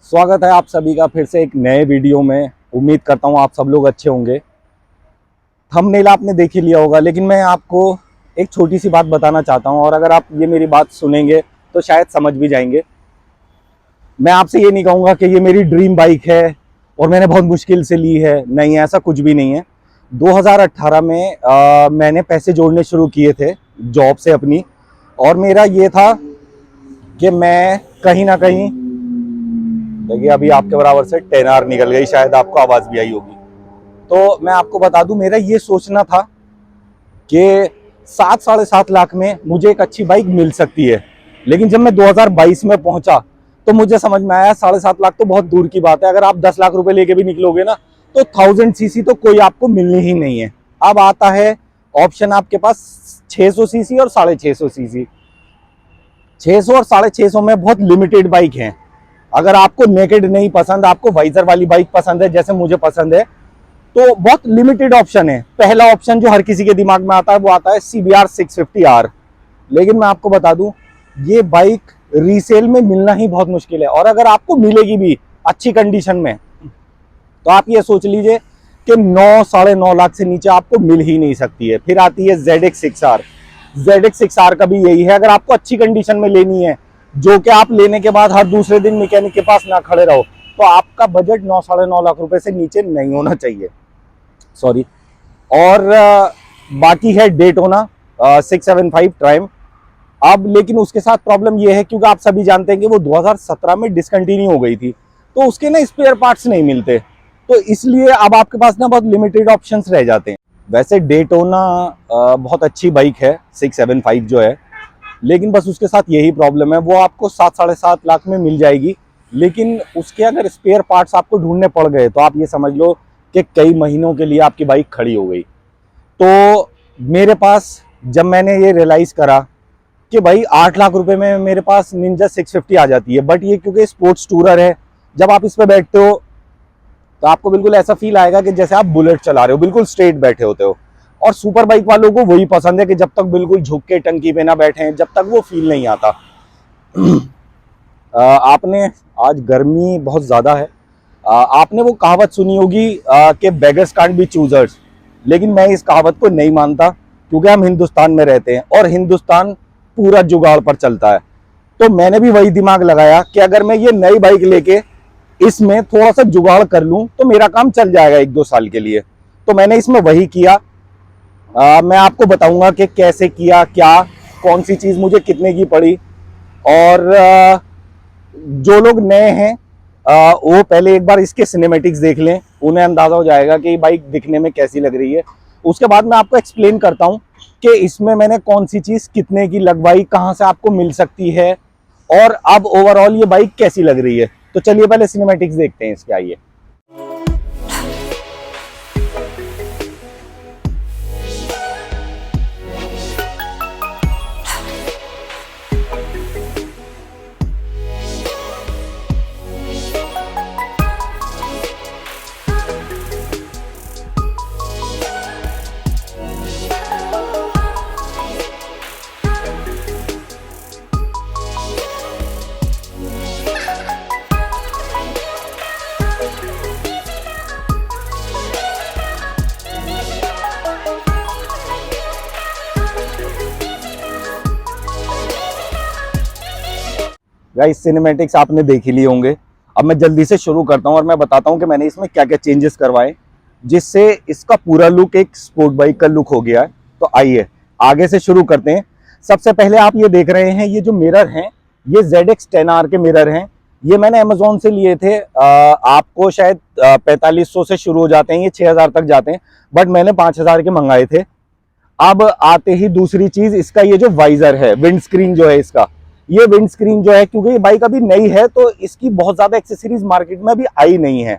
स्वागत है आप सभी का फिर से एक नए वीडियो में। उम्मीद करता हूँ आप सब लोग अच्छे होंगे। थंबनेल आपने देख ही लिया होगा, लेकिन मैं आपको एक छोटी सी बात बताना चाहता हूँ और अगर आप ये मेरी बात सुनेंगे तो शायद समझ भी जाएंगे। मैं आपसे ये नहीं कहूँगा कि ये मेरी ड्रीम बाइक है और मैंने बहुत मुश्किल से ली है, नहीं, ऐसा कुछ भी नहीं है। 2018 में मैंने पैसे जोड़ने शुरू किए थे जॉब से अपनी, और मेरा ये था कि मैं कहीं ना कहीं, देखिए अभी आपके बराबर से 10R निकल गई, शायद आपको आवाज़ भी आई होगी। तो मैं आपको बता दूं, मेरा ये सोचना था कि 7-7.5 लाख में मुझे एक अच्छी बाइक मिल सकती है। लेकिन जब मैं 2022 में पहुंचा तो मुझे समझ में आया 7.5 लाख तो बहुत दूर की बात है। अगर आप 10 लाख रुपए लेके भी निकलोगे ना तो 1000 सीसी तो कोई आपको मिलनी ही नहीं है। अब आता है ऑप्शन आपके पास 600 सीसी और 650 सीसी। 600 और 650 में बहुत लिमिटेड बाइक हैं। अगर आपको नेकेड नहीं पसंद, आपको वाइजर वाली बाइक पसंद है जैसे मुझे पसंद है, तो बहुत लिमिटेड ऑप्शन है। पहला ऑप्शन जो हर किसी के दिमाग में आता है वो आता है CBR 650R। लेकिन मैं आपको बता दूं, ये बाइक रीसेल में मिलना ही बहुत मुश्किल है, और अगर आपको मिलेगी भी अच्छी कंडीशन में तो आप ये सोच लीजिए कि 9-9.5 लाख से नीचे आपको मिल ही नहीं सकती है। फिर आती है ZX6R। ZX6R का भी यही है, अगर आपको अच्छी कंडीशन में लेनी है, जो कि आप लेने के बाद हर दूसरे दिन मैकेनिक के पास ना खड़े रहो, तो आपका बजट 9-9.5 लाख रुपए से नीचे नहीं होना चाहिए। सॉरी। और बाकी है डेटोना 675 ट्राइम। अब लेकिन उसके साथ प्रॉब्लम ये है, क्योंकि आप सभी जानते हैं कि वो 2017 में डिसकंटिन्यू हो गई थी, तो उसके ना स्पेयर पार्ट्स नहीं मिलते, तो इसलिए अब आपके पास ना बहुत लिमिटेड ऑप्शंस रह जाते हैं। वैसे डेटोना बहुत अच्छी बाइक है 675 जो है, लेकिन बस उसके साथ यही प्रॉब्लम है, वो आपको 7-7.5 लाख में मिल जाएगी। लेकिन उसके अगर स्पेयर पार्ट्स आपको ढूंढने पड़ गए तो आप ये समझ लो कि कई महीनों के लिए आपकी बाइक खड़ी हो गई। तो मेरे पास जब मैंने ये रियलाइज करा कि भाई 8 लाख रुपए में मेरे पास निंजा 650 आ जाती है, बट ये क्योंकि स्पोर्ट्स टूरर है, जब आप इस पे बैठते हो तो आपको बिल्कुल ऐसा फील आएगा कि जैसे आप बुलेट चला रहे हो, बिल्कुल स्ट्रेट बैठे होते हो। और सुपर बाइक वालों को वही पसंद है कि जब तक बिल्कुल झुक के टंकी पे ना बैठे, जब तक वो फील नहीं आता। आपने, आज गर्मी बहुत ज़्यादा है, आपने वो कहावत सुनी होगी कि बेगर्स कांट बी चूजर्स, लेकिन मैं इस कहावत को नहीं मानता, क्योंकि हम हिंदुस्तान में रहते हैं और हिंदुस्तान पूरा जुगाड़ पर चलता है। तो मैंने भी वही दिमाग लगाया कि अगर मैं ये नई बाइक लेके इसमें थोड़ा सा जुगाड़ कर लूँ तो मेरा काम चल जाएगा 1-2 साल के लिए। तो मैंने इसमें वही किया। मैं आपको बताऊंगा कि कैसे किया, क्या कौन सी चीज़ मुझे कितने की पड़ी। और जो लोग नए हैं वो पहले एक बार इसके सिनेमैटिक्स देख लें, उन्हें अंदाज़ा हो जाएगा कि बाइक दिखने में कैसी लग रही है। उसके बाद मैं आपको एक्सप्लेन करता हूँ कि इसमें मैंने कौन सी चीज़ कितने की लगवाई, कहाँ से आपको मिल सकती है, और अब ओवरऑल ये बाइक कैसी लग रही है। तो चलिए पहले सिनेमैटिक्स देखते हैं इसके, आइए। गाइस सिनेमैटिक्स आपने देख ही लिए होंगे। अब मैं जल्दी से शुरू करता हूं और मैं बताता हूं कि मैंने इसमें क्या क्या चेंजेस करवाए, जिससे इसका पूरा लुक एक स्पोर्ट बाइक का लुक हो गया है। तो आइए आगे से शुरू करते हैं। सबसे पहले आप ये देख रहे हैं, ये जो मिरर हैं ये ZX10R के मिरर हैं। ये मैंने अमेजोन से लिए थे। आपको शायद 4500 से शुरू हो जाते हैं, ये 6000 तक जाते हैं, बट मैंने 5000 के मंगाए थे। अब आते ही दूसरी चीज, इसका ये जो वाइजर है, विंड स्क्रीन जो है इसका, ये विंड स्क्रीन जो है, क्योंकि ये बाइक अभी नई है तो इसकी बहुत ज्यादा एक्सेसरीज मार्केट में अभी आई नहीं है।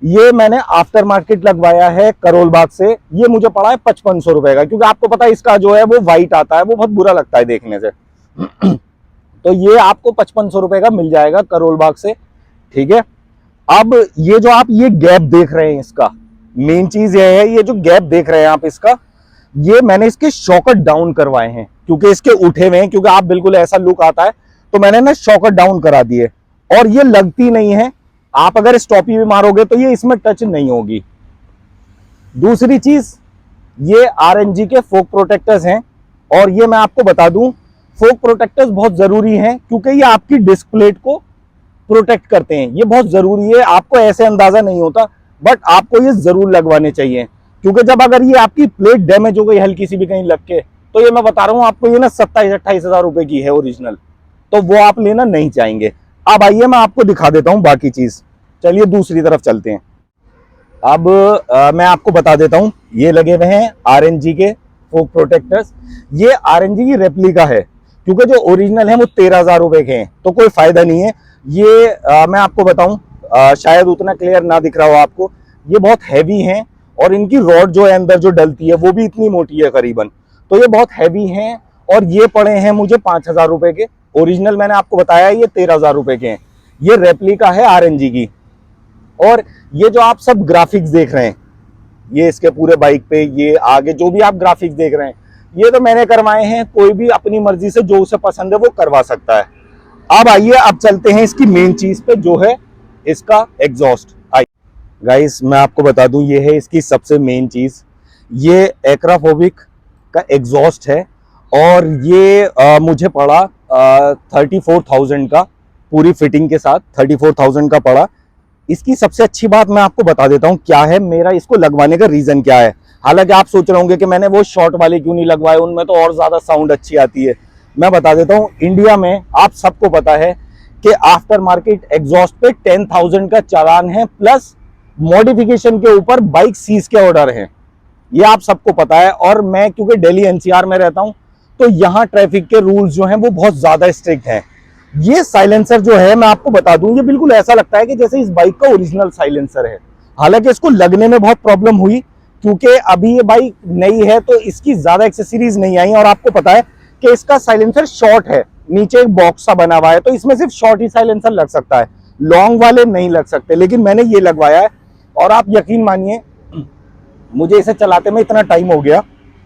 ये मैंने आफ्टर मार्केट लगवाया है करोल बाग से। ये मुझे पड़ा है 5500 रुपए का, क्योंकि आपको पता है इसका जो है वो व्हाइट आता है, वो बहुत बुरा लगता है देखने से। तो ये आपको 5500 रुपए का मिल जाएगा करोल बाग से, ठीक है। अब ये जो आप ये गैप देख रहे हैं, इसका मेन चीज ये है, ये जो गैप देख रहे हैं आप इसका, ये मैंने इसके शॉकर डाउन करवाए हैं, क्योंकि इसके उठे हुए हैं, क्योंकि आप बिल्कुल ऐसा लुक आता है, तो मैंने ना शॉकर डाउन करा दिए। और ये लगती नहीं है। आप अगर स्टॉपी भी मारोगे तो ये इसमें टच नहीं होगी। दूसरी चीज, ये RNG के फोक प्रोटेक्टर्स हैं, और ये मैं आपको बता दूं, फोक प्रोटेक्टर्स बहुत जरूरी हैं क्योंकि ये आपकी डिस्क प्लेट को प्रोटेक्ट करते हैं। ये बहुत जरूरी है, आपको ऐसे अंदाजा नहीं होता, बट आपको ये जरूर लगवाने चाहिए, क्योंकि जब अगर ये आपकी प्लेट डैमेज हो गई हल्की सी भी कहीं लग के, तो ये मैं बता रहा हूं आपको, ये ना 27-28 हजार रुपए की है ओरिजिनल, तो वो आप लेना नहीं चाहेंगे। अब आइए मैं आपको दिखा देता हूं बाकी चीज। चलिए दूसरी तरफ चलते हैं। अब मैं आपको बता देता हूं, ये लगे हुए हैं RNG के फोक प्रोटेक्टर्स। ये RNG की रेप्लिका है, क्योंकि जो ओरिजिनल है वो 13,000 रुपए के हैं, तो कोई फायदा नहीं है। ये मैं आपको बताऊं, शायद उतना क्लियर ना दिख रहा हो आपको, ये बहुत हैवी हैं, और इनकी रॉड जो है अंदर जो डलती है वो भी इतनी मोटी है करीबन, तो ये बहुत हैवी हैं। और ये पड़े हैं मुझे 5,000 रुपए के। ओरिजिनल मैंने आपको बताया ये 13,000 रुपए के हैं। ये रेप्लिका है RNG की। और ये जो आप सब ग्राफिक्स देख रहे हैं, ये इसके पूरे बाइक पे, ये आगे जो भी आप ग्राफिक्स देख रहे हैं, ये तो मैंने करवाए हैं। कोई भी अपनी मर्जी से जो उसे पसंद है वो करवा सकता है। अब आइए, अब चलते हैं इसकी मेन चीज पे, जो है इसका एग्जॉस्ट। आइए गाइस, मैं आपको बता दूं, ये है इसकी सबसे मेन चीज। ये एक्राफोबिक का एग्जॉस्ट है, और ये मुझे पड़ा 34,000 का, पूरी फिटिंग के साथ 34,000 का पड़ा। इसकी सबसे अच्छी बात मैं आपको बता देता हूं क्या है, मेरा इसको लगवाने का रीजन क्या है। हालांकि आप सोच रहे होंगे कि मैंने वो शॉर्ट वाले क्यों नहीं लगवाए, उनमें तो और ज्यादा साउंड अच्छी आती है। मैं बता देता हूं, इंडिया में आप सबको पता है कि आफ्टर मार्केट एग्जॉस्ट पे 10,000 का चालान है, प्लस मॉडिफिकेशन के ऊपर बाइक सीज के ऑर्डर हैं। ये आप सबको पता है। और मैं क्योंकि दिल्ली NCR में रहता हूं, तो यहाँ ट्रैफिक के रूल्स जो हैं वो बहुत ज्यादा स्ट्रिक्ट हैं। ये साइलेंसर जो है, मैं आपको बता दूं, ये बिल्कुल ऐसा लगता है कि जैसे इस बाइक का ओरिजिनल साइलेंसर है। हालांकि इसको लगने में बहुत प्रॉब्लम हुई, क्योंकि अभी ये बाइक नई है तो इसकी ज्यादा एक्सेसरीज नहीं आई, और आपको पता है कि इसका साइलेंसर शॉर्ट है, नीचे एक बॉक्स सा बना हुआ है, तो इसमें सिर्फ शॉर्ट ही साइलेंसर लग सकता है, लॉन्ग वाले नहीं लग सकते। लेकिन मैंने ये लगवाया है, और आप यकीन मानिए, मुझे इसे चलाते में इतना टाइम हो गया,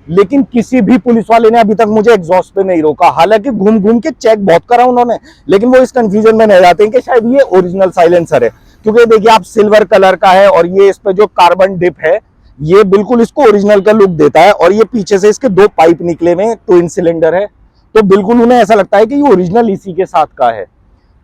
लेकिन किसी भी पुलिस वाले ने अभी तक मुझे एग्जॉस्ट पे नहीं रोका। हालांकि घूम घूम के चेक बहुत करा उन्होंने, लेकिन वो इस कंफ्यूजन में नहीं जाते हैं कि शायद ये ओरिजिनल साइलेंसर है। क्योंकि देखिए, आप सिल्वर कलर का है, और ये इस पे जो कार्बन डिप है, ये बिल्कुल इसको ओरिजिनल का लुक देता है। और ये पीछे से इसके 2 पाइप निकले हुए हैं, ट्विन सिलेंडर है, तो बिल्कुल उन्हें ऐसा लगता है कि ये ओरिजिनल इसी के साथ का है।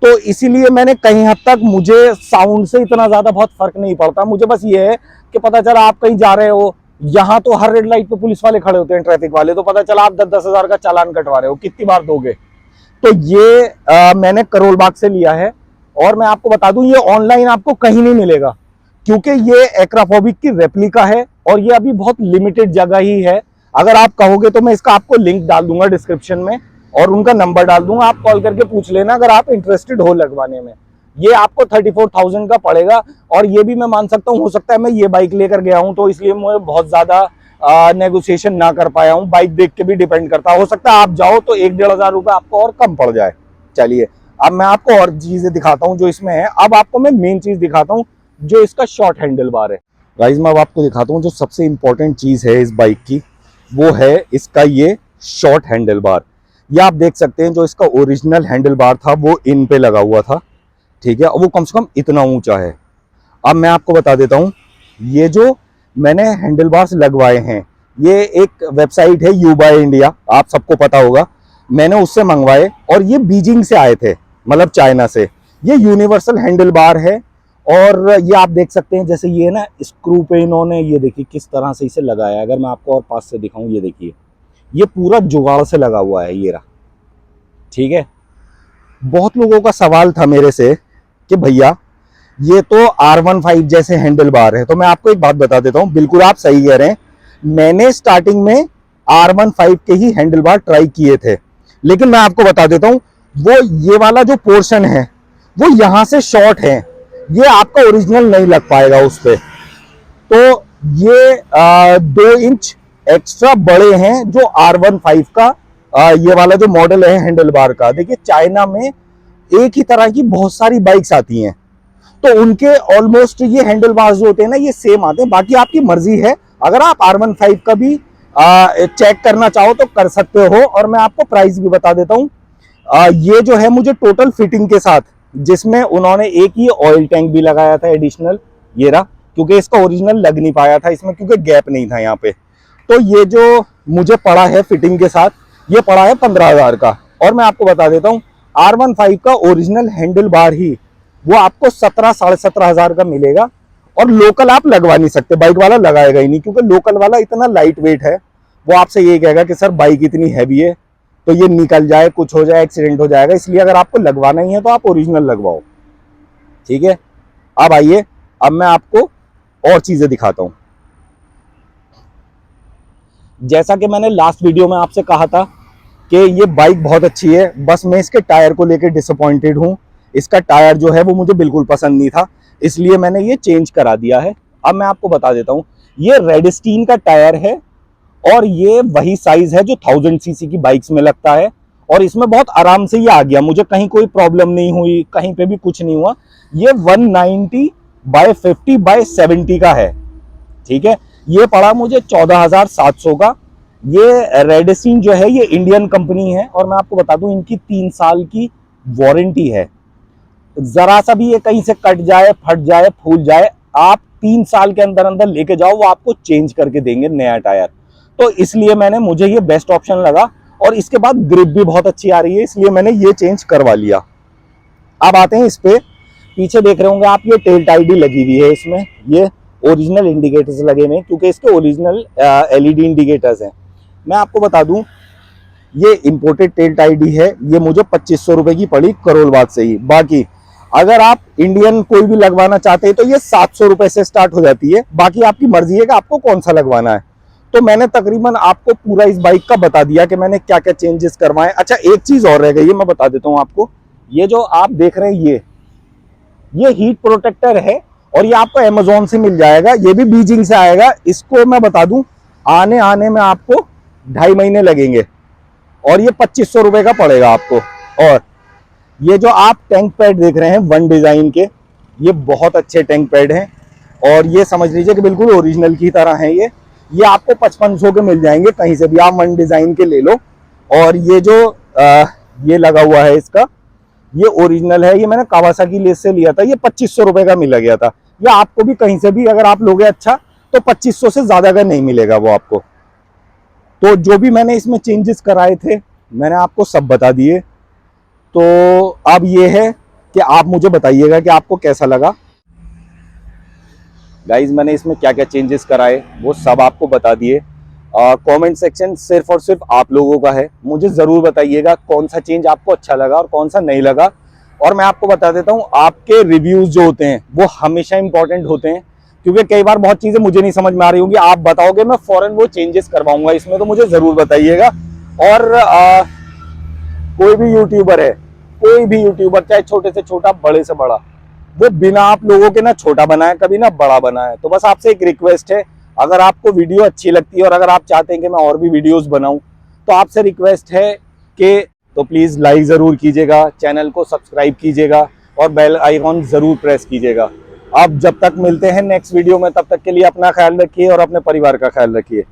तो इसीलिए मैंने कहीं हद तक, मुझे साउंड से इतना ज्यादा बहुत फर्क नहीं पड़ता। मुझे बस ये है कि पता चला आप कहीं जा रहे हो, यहाँ तो हर रेड लाइट पे पुलिस वाले खड़े होते हैं, ट्रैफिक वाले, तो पता चला आप 10-10 हजार का चालान कटवा रहे हो, कितनी बार दोगे। तो ये मैंने करोल बाग से लिया है, और मैं आपको बता दूं, ये ऑनलाइन आपको कहीं नहीं मिलेगा, क्योंकि ये एक्राफोबिक की रेप्लिका है, और ये अभी बहुत लिमिटेड जगह ही है। अगर आप कहोगे तो मैं इसका आपको लिंक डाल दूंगा डिस्क्रिप्शन में, और उनका नंबर डाल दूंगा, आप कॉल करके पूछ लेना अगर आप इंटरेस्टेड हो लगवाने में। ये आपको 34,000 का पड़ेगा, और ये भी मैं मान सकता हूँ, हो सकता है मैं ये बाइक लेकर गया हूँ तो इसलिए मैं बहुत ज्यादा नेगोशिएशन ना कर पाया हूँ। बाइक देख के भी डिपेंड करता है, हो सकता है आप जाओ तो 1-1.5 हजार रुपए आपको और कम पड़ जाए। चलिए, अब मैं आपको और चीजें दिखाता हूँ जो इसमें है। अब आपको मैं मेन चीज दिखाता हूँ, जो इसका शॉर्ट हैंडल बार है। गाइस, मैं अब आपको दिखाता हूँ जो सबसे इंपॉर्टेंट चीज है इस बाइक की, वो है इसका ये शॉर्ट हैंडल बार। ये आप देख सकते हैं, जो इसका ओरिजिनल हैंडल बार था वो इन पे लगा हुआ था, ठीक है, और वो कम से कम इतना ऊंचा है। अब मैं आपको बता देता हूं, ये जो मैंने हैंडल बार्स लगवाए हैं, ये एक वेबसाइट है U-Buy India, आप सबको पता होगा, मैंने उससे मंगवाए, और ये बीजिंग से आए थे, मतलब चाइना से। ये यूनिवर्सल हैंडल बार है, और ये आप देख सकते हैं, जैसे ये ना स्क्रू पे इन्होंने, ये देखिए किस तरह से इसे लगाया। अगर मैं आपको और पास से दिखाऊं, ये देखिए, ये पूरा जुगाड़ से लगा हुआ है, ये रहा, ठीक है। बहुत लोगों का सवाल था मेरे से कि भैया ये तो R15 जैसे हैंडल बार है, तो मैं आपको एक बात बता देता हूं, बिल्कुल आप सही कह रहे हैं। मैंने स्टार्टिंग में R15 के ही हैंडल बार ट्राई किए थे, लेकिन मैं आपको बता देता हूं, वो ये वाला जो पोर्शन है वो यहां से शॉर्ट है, ये आपका ओरिजिनल नहीं लग पाएगा उस पे। तो ये 2 इंच एक्स्ट्रा बड़े हैं जो R15 का ये वाला जो मॉडल है हैंडल बार का। देखिए, चाइना में एक ही तरह की बहुत सारी बाइक्स आती हैं, तो उनके ऑलमोस्ट ये हैंडल बार्स जो होते हैं ना, ये सेम आते हैं। बाकी आपकी मर्जी है, अगर आप R15 का भी चेक करना चाहो तो कर सकते हो। और मैं आपको प्राइस भी बता देता हूं, ये जो है मुझे टोटल फिटिंग के साथ जिसमें उन्होंने एक ही ऑयल टैंक भी लगाया था एडिशनल, ये रहा, क्योंकि इसका ओरिजिनल लग नहीं पाया था इसमें, क्योंकि गैप नहीं था यहाँ पे। तो ये जो मुझे पड़ा है फिटिंग के साथ, ये पड़ा है 15,000 का। और मैं आपको बता देता हूँ R15 का ओरिजिनल हैंडल बार ही वो आपको 17 साढ़े 17,000 का मिलेगा। और लोकल आप लगवा नहीं सकते, बाइक वाला लगाएगा ही नहीं, क्योंकि लोकल वाला इतना लाइट वेट है, वो आपसे ये कहेगा कि सर बाइक इतनी हैवी है तो ये निकल जाए, कुछ हो जाए, एक्सीडेंट हो जाएगा। इसलिए अगर आपको लगवाना ही है तो आप ओरिजिनल लगवाओ, ठीक है। अब आइए, अब मैं आपको और चीजें दिखाता हूं। जैसा कि मैंने लास्ट वीडियो में आपसे कहा था कि ये बाइक बहुत अच्छी है, बस मैं इसके टायर को लेकर डिसअपॉइंटेड हूं। इसका टायर जो है वो मुझे बिल्कुल पसंद नहीं था, इसलिए मैंने ये चेंज करा दिया है। अब मैं आपको बता देता हूं, ये रेडस्टीन का टायर है और ये वही साइज है जो 1000 सीसी की बाइक्स में लगता है। और इसमें बहुत आराम से ये आ गया, मुझे कहीं कोई प्रॉब्लम नहीं हुई, कहीं पे भी कुछ नहीं हुआ। ये 190/50/70 का है, ठीक है। ये पड़ा मुझे 14,700 का। ये रेडस्टीन जो है ये इंडियन कंपनी है, और मैं आपको बता दूं इनकी 3 साल की वारंटी है। जरा सा भी ये कहीं से कट जाए, फट जाए, फूल जाए, आप 3 साल के अंदर अंदर लेके जाओ, वो आपको चेंज करके देंगे नया टायर। तो इसलिए मुझे ये बेस्ट ऑप्शन लगा। और इसके बाद ग्रिप भी बहुत अच्छी आ रही है, इसलिए मैंने ये चेंज करवा लिया। अब आते हैं इस पे, पीछे देख रहे होंगे आप, ये टेल टाइड ही लगी हुई है इसमें, ये ओरिजिनल इंडिकेटर्स लगे हुए हैं, क्योंकि इसके ओरिजिनल एलईडी इंडिकेटर्स हैं। मैं आपको बता दूं, ये इंपोर्टेड टेल टाइड ही है, ये मुझे 2500 रुपए की पड़ी करोलबाग से ही। बाकी अगर आप इंडियन कोई भी लगवाना चाहते हैं तो ये 700 रुपए से स्टार्ट हो जाती है। बाकी आपकी मर्जी है कि आपको कौन सा लगवाना है। तो मैंने तकरीबन आपको पूरा इस बाइक का बता दिया कि मैंने क्या क्या चेंजेस करवाए। अच्छा, एक चीज और रह गई है, मैं बता देता हूं आपको। ये जो आप देख रहे हैं, ये हीट प्रोटेक्टर है, और ये आपको अमेजोन से मिल जाएगा, ये भी बीजिंग से आएगा। इसको मैं बता दूं, आने में आपको 2.5 महीने लगेंगे, और ये 2500 रुपए का पड़ेगा आपको। और ये जो आप टैंक पैड देख रहे हैं वन डिजाइन के, ये बहुत अच्छे टैंक पैड हैं, और ये समझ लीजिए कि बिल्कुल ओरिजिनल की तरह है। ये आपको 5500 के मिल जाएंगे, कहीं से भी आप वन डिजाइन के ले लो। और ये जो ये लगा हुआ है इसका, ये ओरिजिनल है, ये मैंने कावासाकी लेस से लिया था, ये 2500 रुपए का मिला गया था। या आपको भी कहीं से भी अगर आप लोगे अच्छा, तो 2500 से ज्यादा का नहीं मिलेगा वो आपको। तो जो भी मैंने इसमें चेंजेस कराए थे मैंने आपको सब बता दिए। तो अब ये है कि आप मुझे बताइएगा कि आपको कैसा लगा। गाइज, मैंने इसमें क्या क्या चेंजेस कराए वो सब आपको बता दिए। कमेंट सेक्शन सिर्फ और सिर्फ आप लोगों का है, मुझे ज़रूर बताइएगा कौन सा चेंज आपको अच्छा लगा और कौन सा नहीं लगा। और मैं आपको बता देता हूँ, आपके रिव्यूज़ जो होते हैं वो हमेशा इंपॉर्टेंट होते हैं, क्योंकि कई बार बहुत चीज़ें मुझे नहीं समझ में आ रही होंगी, आप बताओगे, मैं फ़ौरन वो चेंजेस करवाऊंगा इसमें, तो मुझे ज़रूर बताइएगा। और कोई भी यूट्यूबर है, कोई भी यूट्यूबर, चाहे छोटे से छोटा बड़े से बड़ा, वो बिना आप लोगों के ना छोटा बनाए कभी ना बड़ा बनाए। तो बस आपसे एक रिक्वेस्ट है, अगर आपको वीडियो अच्छी लगती है और अगर आप चाहते हैं कि मैं और भी वीडियोस बनाऊं, तो आपसे रिक्वेस्ट है कि तो प्लीज़ लाइक ज़रूर कीजिएगा, चैनल को सब्सक्राइब कीजिएगा और बेल आइकॉन ज़रूर प्रेस कीजिएगा। अब जब तक मिलते हैं नेक्स्ट वीडियो में, तब तक के लिए अपना ख्याल रखिए और अपने परिवार का ख्याल रखिए।